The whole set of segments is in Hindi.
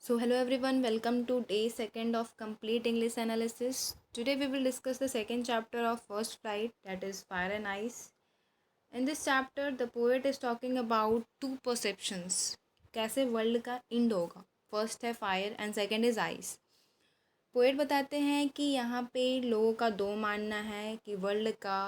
So hello everyone, welcome to day second of complete English analysis. Today we will discuss the second chapter of First Flight, that is Fire and Ice. In this chapter the poet is talking about two perceptions. कैसे वर्ल्ड का एंड होगा. फर्स्ट है fire and second is ice. Poet बताते हैं कि यहाँ पे लोगों का दो मानना है कि वर्ल्ड का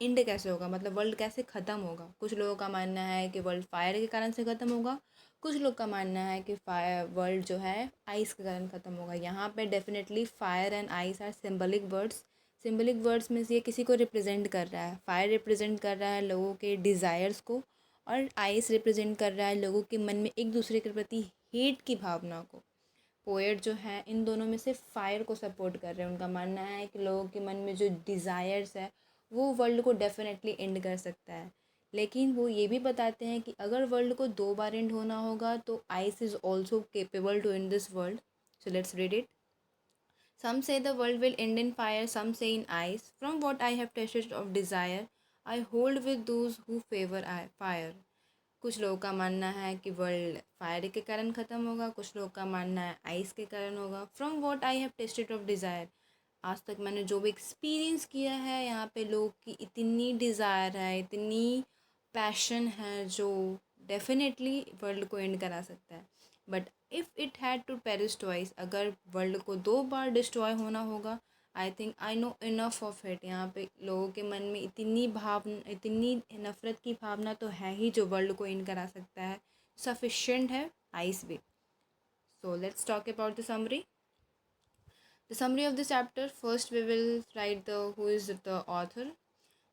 एंड कैसे होगा, मतलब वर्ल्ड कैसे ख़त्म होगा. कुछ लोगों का मानना है कि वर्ल्ड फायर के कारण से ख़त्म होगा, कुछ लोग का मानना है कि फायर वर्ल्ड जो है आइस के कारण ख़त्म होगा. यहाँ पे definitely fire and ice are symbolic words. Symbolic words में से ये किसी को रिप्रेजेंट कर रहा है. फायर रिप्रेजेंट कर रहा है लोगों के डिज़ायर्स को और आइस रिप्रेजेंट कर रहा है लोगों के मन में एक दूसरे के प्रति हेट की भावना को. पोएट जो है इन दोनों में से फायर को सपोर्ट कर रहे हैं. उनका मानना है कि लोगों के मन में जो डिज़ायर्स है वो वर्ल्ड को डेफिनेटली एंड कर सकता है. लेकिन वो ये भी बताते हैं कि अगर वर्ल्ड को दो बार एंड होना होगा तो ice is also capable to end this world. So let's read it. Some say the world will end in fire, some say in ice. From what I have tasted of desire, I hold with those who favor fire. कुछ लोगों का मानना है कि वर्ल्ड फायर के कारण ख़त्म होगा, कुछ लोगों का मानना है आइस के कारण होगा. From what I have tested of desire, आज तक मैंने जो भी एक्सपीरियंस किया है यहाँ पे लोगों की इतनी डिज़ायर है, इतनी पैशन है जो डेफिनेटली वर्ल्ड को एंड करा सकता है. But if it had to perish twice, अगर वर्ल्ड को दो बार डिस्ट्रॉय होना होगा, I think I know enough of it. यहाँ पे लोगों के मन में इतनी नफ़रत की भावना तो है ही जो वर्ल्ड को एंड करा सकता है. सफिशेंट है आइस भी. So let's talk about the summary. The summary of this chapter. First, we will write the who is the author.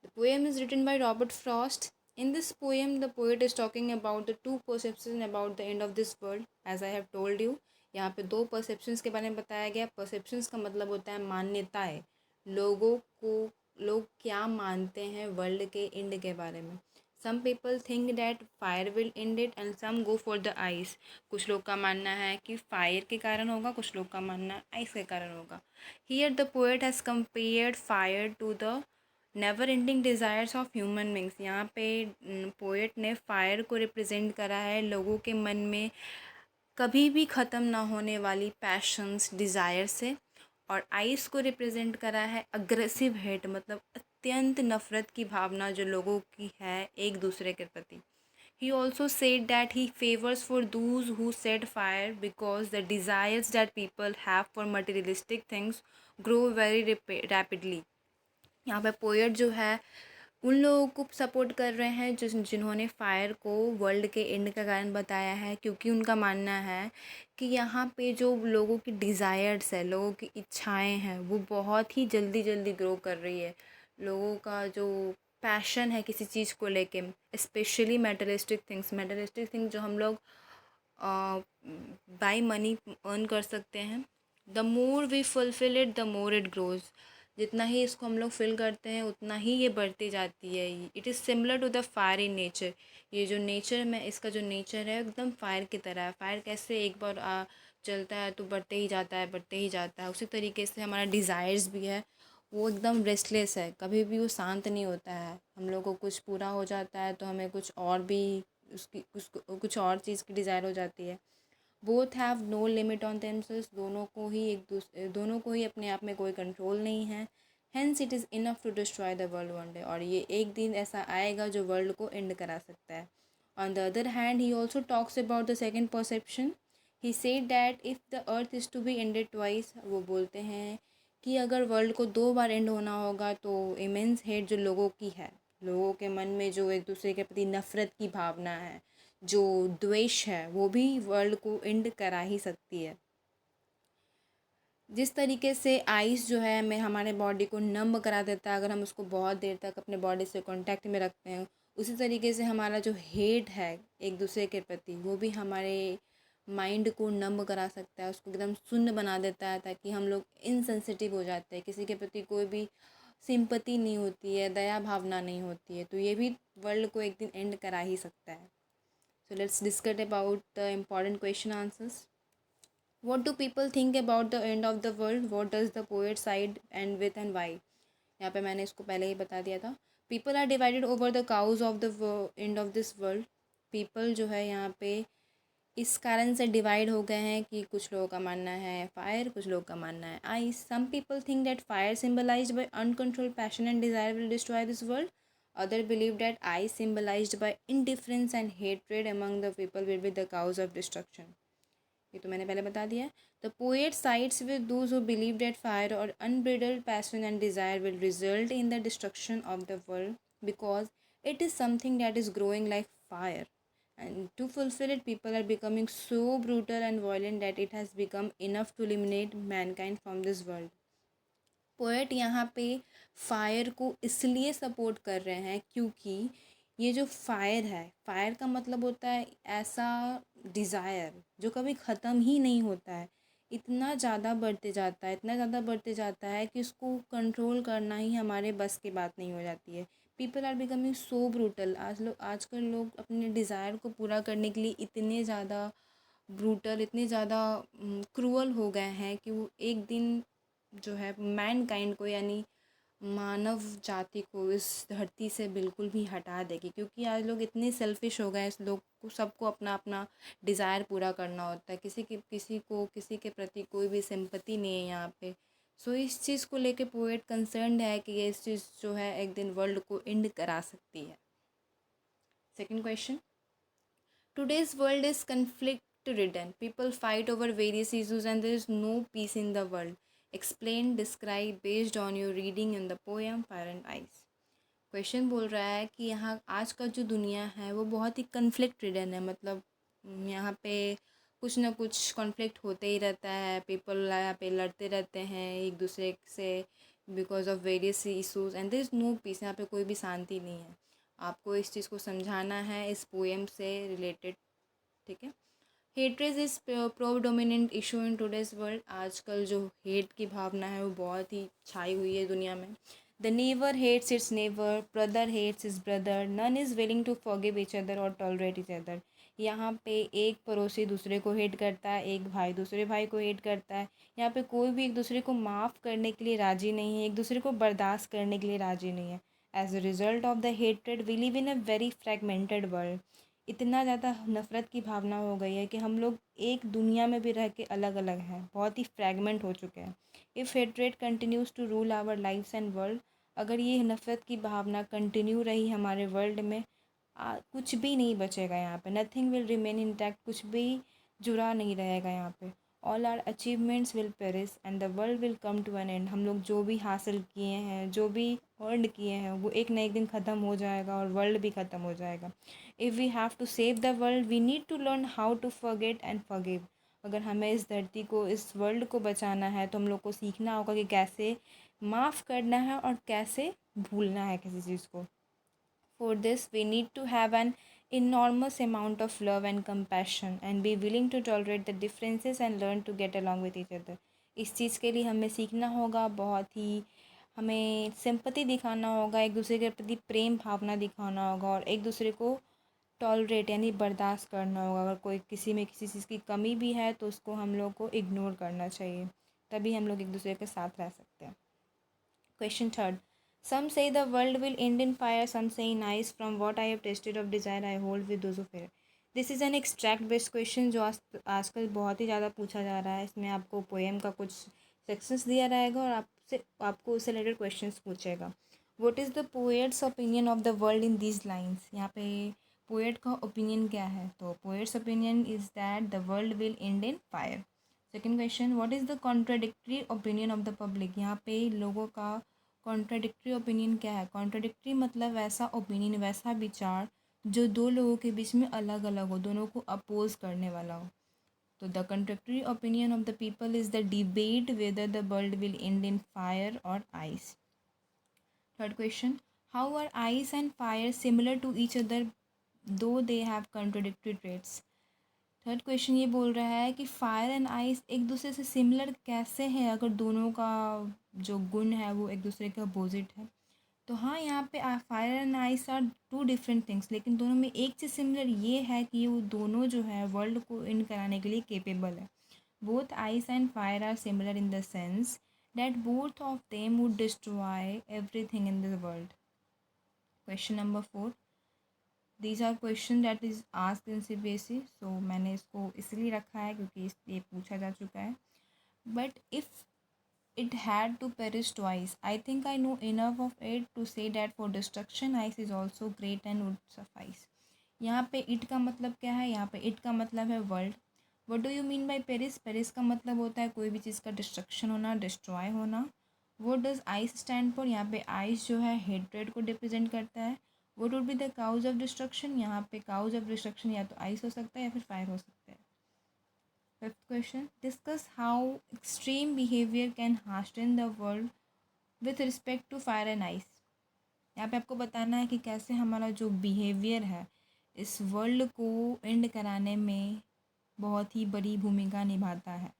The poem is written by Robert Frost. In this poem, the poet is talking about the two perceptions about the end of this world. As I have told you, यहाँ पे दो perceptions के बारे में बताया गया. Perceptions का मतलब होता है मान्यताएं. लोगों को लोग क्या मानते हैं वर्ल्ड के एंड के बारे में. Some people think that fire will end it and some go for the ice. कुछ लोग का मानना है कि फायर के कारण होगा, कुछ लोग का मानना आइस के कारण होगा. Here the poet has compared fire to the never ending desires of human beings. यहाँ पे पोएट ने फायर को रिप्रेजेंट करा है लोगों के मन में कभी भी ख़त्म ना होने वाली पैशंस डिज़ायर से, और आइस को रिप्रेजेंट करा है अग्रेसिव हेट, मतलब अत्यंत नफ़रत की भावना जो लोगों की है एक दूसरे के प्रति. He also said that he favors for those who set fire because the desires that people have for materialistic things grow very rapidly. यहाँ पे पोएट जो है उन लोगों को सपोर्ट कर रहे हैं जिन्होंने फ़ायर को वर्ल्ड के एंड का कारण बताया है, क्योंकि उनका मानना है कि यहाँ पे जो लोगों की डिज़ायर्स है, लोगों की इच्छाएं हैं, वो बहुत ही जल्दी जल्दी ग्रो कर रही है. लोगों का जो पैशन है किसी चीज़ को लेके, स्पेशली मेटलिस्टिक थिंग्स जो हम लोग बाय मनी अर्न कर सकते हैं. The more we fulfil it the more it grows. जितना ही इसको हम लोग फिल करते हैं उतना ही ये बढ़ती जाती है. It is similar to the fire in nature. ये जो नेचर में इसका जो नेचर है एकदम फायर की तरह है. फायर कैसे एक बार चलता है तो बढ़ते ही जाता है, बढ़ते ही जाता है, उसी तरीके से हमारा डिज़ायर्स भी है, वो एकदम रेस्टलेस है, कभी भी वो शांत नहीं होता है. हम लोग को कुछ पूरा हो जाता है तो हमें कुछ और भी उसकी उसको कुछ और चीज़ की डिज़ायर हो जाती है. Both have no limit on themselves. दोनों को ही अपने आप में कोई कंट्रोल नहीं है. Hence it is enough to destroy the world one day. और ये एक दिन ऐसा आएगा जो वर्ल्ड को एंड करा सकता है. On the other hand he also talks about the second perception. He said that if the earth is to be ended twice. वो बोलते हैं कि अगर वर्ल्ड को दो बार एंड होना होगा तो इमेंस हेट जो लोगों की है, लोगों के मन में जो एक दूसरे के प्रति नफ़रत की भावना है, जो द्वेष है, वो भी वर्ल्ड को एंड करा ही सकती है. जिस तरीके से आइस जो है हमें हमारे बॉडी को नम करा देता है अगर हम उसको बहुत देर तक अपने बॉडी से कांटेक्ट में रखते हैं, उसी तरीके से हमारा जो हेट है एक दूसरे के प्रति वो भी हमारे माइंड को नम करा सकता है, उसको एकदम शून्य बना देता है, ताकि हम लोग इनसेंसिटिव हो जाते हैं, किसी के प्रति कोई भी सिंपति नहीं होती है, दया भावना नहीं होती है. तो ये भी वर्ल्ड को एक दिन एंड करा ही सकता है. So let's discuss about the important question answers. What do people think about the end of the world? What does the poet side end with and why? यहाँ पे मैंने इसको पहले ही बता दिया था. People are divided over the cause of the end of this world. People जो है यहाँ पे इस कारण से डिवाइड हो गए हैं कि कुछ लोगों का मानना है फायर, कुछ लोगों का मानना है ice. Some people think that fire symbolized by uncontrolled passion and desire will destroy this world. Other believe that ice symbolized by indifference and hatred among the people will be the cause of destruction. ये तो मैंने पहले बता दिया है. The poet sides with those who believe that fire or unbridled passion and desire will result in the destruction of the world because it is something that is growing like fire. And to fulfill it, people are becoming so brutal and violent that it has become enough to eliminate mankind from this world. Poet यहाँ पे फायर को इसलिए सपोर्ट कर रहे हैं क्योंकि ये जो फायर है, फायर का मतलब होता है ऐसा डिज़ायर जो कभी ख़त्म ही नहीं होता है, इतना ज़्यादा बढ़ते जाता है, इतना ज़्यादा बढ़ते जाता है कि उसको कंट्रोल करना ही हमारे बस की बात नहीं हो जाती है. People are becoming so brutal. आजकल लोग अपने डिज़ायर को पूरा करने के लिए इतने ज़्यादा ब्रूटल, इतने ज़्यादा क्रूअल हो गए हैं कि वो एक दिन जो है मैनकाइंड को यानी मानव जाति को इस धरती से बिल्कुल भी हटा देगी. क्योंकि आज लोग इतने सेल्फिश हो गए हैं, इस लोग को सबको अपना अपना डिज़ायर पूरा करना होता है. किसी के प्रति कोई भी सिंपैथी नहीं है यहाँ पे. सो इस चीज़ को लेके पोएट कंसर्न्ड है कि ये इस चीज़ जो है एक दिन वर्ल्ड को एंड करा सकती है. Second question. Today's world is conflict ridden. People fight over various issues and there is no peace in the world. Explain, describe based on your reading in the poem Fire and Ice. Question बोल रहा है कि यहाँ आज का जो दुनिया है वो बहुत ही कन्फ्लिक्ट रिडन है. मतलब यहाँ पे कुछ ना कुछ कॉन्फ्लिक्ट होते ही रहता है. पीपल यहाँ पे लड़ते रहते हैं एक दूसरे से because of various issues and there is no peace. यहाँ पे कोई भी शांति नहीं है. आपको इस चीज़ को समझाना है इस पोएम से रिलेटेड. ठीक है. Hatred is predominant issue in today's world. आजकल जो हेट की भावना है वो बहुत ही छाई हुई है दुनिया में. The neighbour hates its neighbour, brother hates his brother, none is willing to forgive each other और टॉलरेट ईच अदर. यहाँ पे एक पड़ोसी दूसरे को हेट करता है, एक भाई दूसरे भाई को हेट करता है. यहाँ पे कोई भी एक दूसरे को माफ़ करने के लिए राज़ी नहीं है, एक दूसरे को बर्दाश्त करने के लिए राज़ी नहीं है. As a result of the hatred we live in a very fragmented world. इतना ज़्यादा नफ़रत की भावना हो गई है कि हम लोग एक दुनिया में भी रह के अलग अलग हैं, बहुत ही फ्रैगमेंट हो चुके हैं. If hatred continues to rule our lifes and world, अगर ये नफ़रत की भावना कंटिन्यू रही हमारे वर्ल्ड में, कुछ भी नहीं बचेगा यहाँ पे. Nothing will remain intact. कुछ भी जुड़ा नहीं रहेगा यहाँ पे. All our achievements will perish and the world will come to an end. हम लोग जो भी हासिल किए हैं, जो भी अर्न किए हैं, वो एक ना एक दिन ख़त्म हो जाएगा और वर्ल्ड भी ख़त्म हो जाएगा. If we have to save the world we need to learn how to forget and forgive. अगर हमें इस धरती को, इस वर्ल्ड को बचाना है तो हम लोग को सीखना होगा कि कैसे माफ़ करना है और कैसे भूलना है किसी चीज़ को. For this, we need to have an enormous amount of love and compassion and be willing to tolerate the differences and learn to get along with each other. इस चीज़ के लिए हमें सीखना होगा, बहुत ही हमें सिंपैथी दिखाना होगा, एक दूसरे के प्रति प्रेम भावना दिखाना होगा और एक दूसरे को टॉलरेट यानी बर्दाश्त करना होगा. अगर कोई किसी में किसी चीज़ की कमी भी है तो उसको हम लोग को इग्नोर करना चाहिए. तभी हम लोग एक दूसरे के साथ रह सकते हैं. Question third. Some say the world will end in fire, some say in ice. From what I have tasted of desire, I hold with those who fear. This is an extract based question जो आजकल बहुत ही ज़्यादा पूछा जा रहा है. इसमें आपको पोएम का कुछ सेक्शंस दिया रहेगा और आपको उससे रिलेटेड क्वेश्चंस पूछेगा. What is the poets opinion of the world in these lines. यहाँ पे पोएट का ओपिनियन क्या है. तो poets opinion is that the world will end in fire. Second question. What is the contradictory opinion of the public. यहाँ पे लोगों का कॉन्ट्राडिक्टरी ओपिनियन क्या है. कॉन्ट्राडिक्टरी मतलब वैसा ओपिनियन, वैसा विचार जो दो लोगों के बीच में अलग अलग हो, दोनों को अपोज करने वाला हो. तो the contradictory opinion of the people is the debate whether the world will end in fire और ice. Third question. How are ice and fire similar to each other though they have contradictory traits. Third question ये बोल रहा है कि फायर एंड आइस एक दूसरे से सिमिलर कैसे है अगर दोनों का जो गुण है वो एक दूसरे के अपोजिट है. तो हाँ, यहाँ पे fire and ice are two different things, लेकिन दोनों में एक चीज़ सिमिलर ये है कि वो दोनों जो है वर्ल्ड को इन कराने के लिए केपेबल है. Both ice and fire are similar in the sense that both of them would destroy everything in the world. Question number 4. These are question that is asked in CBSE, so मैंने इसको इसलिए रखा है क्योंकि ये पूछा जा चुका है. But if it had to perish twice, I think I know enough of it to say that for destruction ice is also great and would suffice. यहाँ पे it का मतलब क्या है? यहाँ पे it का मतलब है world. What do you mean by perish? Perish का मतलब होता है कोई भी चीज़ का डिस्ट्रक्शन होना, डिस्ट्रॉय होना. What does ice stand for? यहाँ पे ice जो है हेट्रेड को रिप्रेजेंट करता है. What would be the cause of destruction? यहाँ पे cause of destruction या तो ice हो सकता है या फिर फायर हो सकता है. Fifth question, discuss how extreme behavior can hasten the world with respect to fire and ice. यहाँ पे आपको बताना है कि कैसे हमारा जो बिहेवियर है इस वर्ल्ड को एंड कराने में बहुत ही बड़ी भूमिका निभाता है.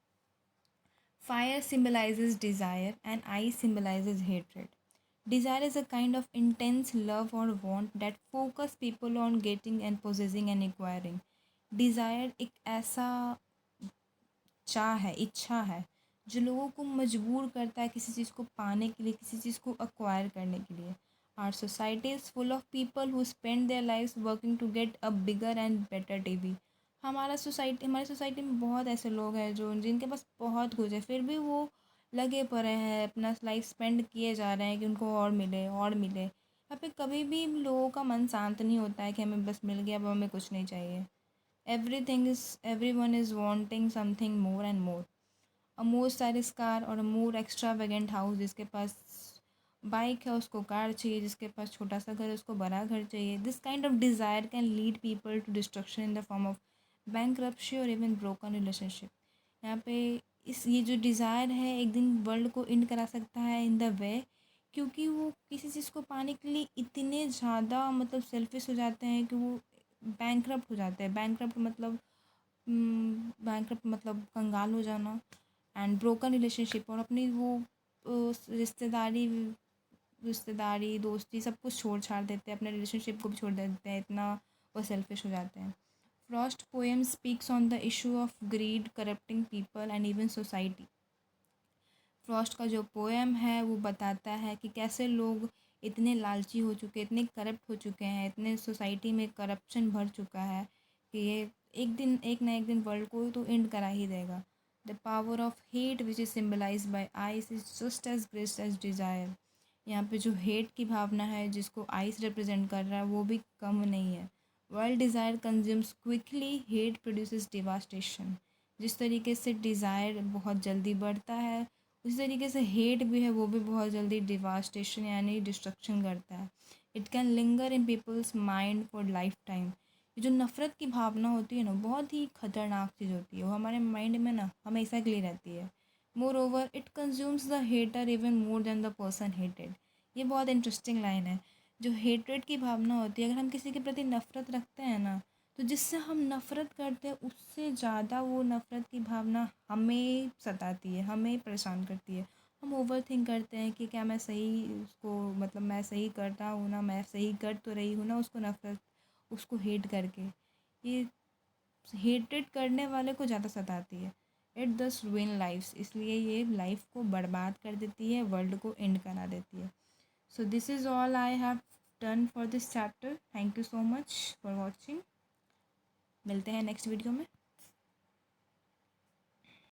Fire symbolizes desire and ice symbolizes hatred. Desire is a kind of intense love or want that focus people on getting and possessing and acquiring. Desire एक ऐसा चाह है, इच्छा है जो लोगों को मजबूर करता है किसी चीज़ को पाने के लिए, किसी चीज़ को अक्वायर करने के लिए. Our society is full of people who spend their lifes working to get a bigger and better TV. हमारी सोसाइटी में बहुत ऐसे लोग हैं जो जिनके पास बहुत कुछ है, फिर भी वो लगे पड़े हैं, अपना लाइफ स्पेंड किए जा रहे हैं कि उनको और मिले और मिले. यहाँ पे कभी भी लोगों का मन शांत नहीं होता है कि हमें बस मिल गया, अब हमें कुछ नहीं चाहिए. Everyone is wanting something more and more. A more stylish car और a more extravagant house. जिसके पास बाइक है उसको कार चाहिए, जिसके पास छोटा सा घर है उसको बड़ा घर चाहिए. This kind of desire can lead people to destruction in the form of bankruptcy or even broken relationship. यहाँ पे ये जो डिज़ायर है एक दिन वर्ल्ड को इंड करा सकता है इन द वे, क्योंकि वो किसी चीज़ को पाने के लिए इतने ज़्यादा मतलब सेल्फिश हो जाते हैं कि वो बैंकरप्ट हो जाते हैं. बैंकरप्ट मतलब कंगाल हो जाना. एंड ब्रोकन रिलेशनशिप, और अपनी वो रिश्तेदारी दोस्ती सब कुछ छोड़ छाड़ देते हैं, अपने रिलेशनशिप को भी छोड़ देते हैं, इतना वो सेल्फिश हो जाते हैं. Frost poem speaks on the issue of greed corrupting people and even society. Frost का जो पोएम है वो बताता है कि कैसे लोग इतने लालची हो चुके, इतने करप्ट हो चुके हैं, इतने सोसाइटी में करप्शन भर चुका है कि ये एक ना एक दिन वर्ल्ड को तो एंड करा ही देगा. The power of hate which is symbolise by ice is just as great as desire. यहाँ पे जो हेट की भावना है जिसको आइस रिप्रेजेंट कर रहा है वो भी कम नहीं है. World desire consumes quickly, hate produces devastation. जिस तरीके से डिज़ायर बहुत जल्दी बढ़ता है उसी तरीके से हेट भी है वो भी बहुत जल्दी डिवास्टेशन यानी डिस्ट्रक्शन करता है. It can linger in people's mind for lifetime. ये जो नफ़रत की भावना होती है ना बहुत ही खतरनाक चीज़ होती है, वो हमारे माइंड में ना हमेशा के लिए रहती है. Moreover it consumes the hater even more than the person hated. ये बहुत इंटरेस्टिंग लाइन है. जो हेट्रेड की भावना होती है, अगर हम किसी के प्रति नफ़रत रखते हैं ना तो जिससे हम नफ़रत करते हैं उससे ज़्यादा वो नफ़रत की भावना हमें सताती है, हमें परेशान करती है. हम ओवर थिंक करते हैं कि क्या मैं सही उसको मतलब मैं सही करता हूँ ना, मैं सही कर तो रही हूँ ना उसको नफ़रत उसको हेट करके. ये हेटेड करने वाले को ज़्यादा सताती है. इट दस रुइन लाइफ्स, इसलिए ये लाइफ को बर्बाद कर देती है, वर्ल्ड को एंड करा देती है. So this is all I have done for this chapter. Thank you so much for watching. मिलते हैं नेक्स्ट वीडियो में.